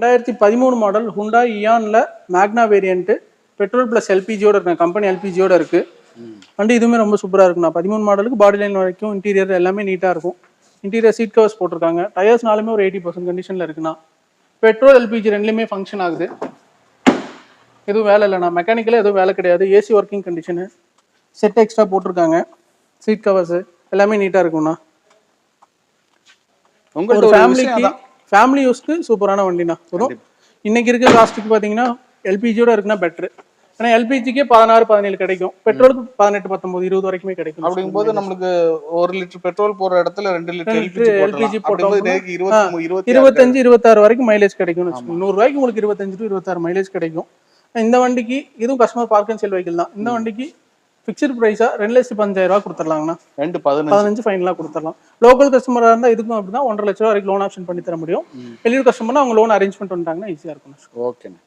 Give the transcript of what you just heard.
2013 model ஹுண்டா இயான்ல மேக்னா variant petrol plus எல்பிஜியோட இருக்கு, company எல்பிஜியோட இருக்கு. வண்டி இதுவுமே ரொம்ப சூப்பரா இருக்குண்ணா. 13 மாடலுக்கு பாடி லைன் வரைக்கும் இன்டீரியர் எல்லாமே நீட்டா இருக்கும். இன்டீரியர் சீட் கவர்ஸ் போட்டிருக்காங்க. டயர்ஸ்னாலுமே ஒரு 80% கண்டிஷன்ல இருக்குண்ணா. பெட்ரோல் எல்பிஜி ரெண்டுலேயுமே ஃபங்க்ஷன் ஆகுது. எதுவும் வேலை இல்லைண்ணா. மெக்கானிக்கல எதுவும் வேலை கிடையாது. AC working condition, set extra போட்டிருக்காங்க. சீட் கவர்ஸ் எல்லாமே நீட்டா இருக்கும்ண்ணா. ஒரு ஃபேமிலி யூஸ்க்கு சூப்பரான வண்டிண்ணா. இன்னைக்கு இருக்க காஸ்ட்டுக்கு பார்த்தீங்கன்னா எல்பிஜியோட இருக்குன்னா பெட்ரு. ஏன்னா எல்பிஜிக்கே 16-17 கிடைக்கும், பெட்ரோலுக்கு 18-19 20 வரைக்குமே கிடைக்கும். அப்படிங்கும்போது நம்மளுக்கு 1 லிட்டர் பெட்ரோல் போற இடத்துல 2 லிட்டர் எல்பிஜி போட்டோம்னா 25-26 வரைக்கும் மைலேஜ் கிடைக்கும். 100 ரூபாய்க்கு உங்களுக்கு 25-26 மைலேஜ் கிடைக்கும். இந்த வண்டிக்கு இதுவும் customer park and sell vehicle தான். இந்த வண்டிக்கு ஃபிக்ஸ்டு ப்ரைஸா 2,15,000 கொடுத்துடலாங்கண்ணா. 2,15 ஃபைனலாக கொடுத்துடலாம். லோக்கல் கஸ்டமராக இருந்தால் இதுக்கும் அப்படின்னா 1,50,000 வரைக்கும் லோன் ஆப்ஷன் பண்ணி தர முடியும். வெளியூர் கஸ்டமர்னா அவங்க லோன் அரேஞ்ச்மெண்ட் பண்ணிட்டாங்கன்னா ஈஸியாக இருக்கும். ஓகேண்ணா.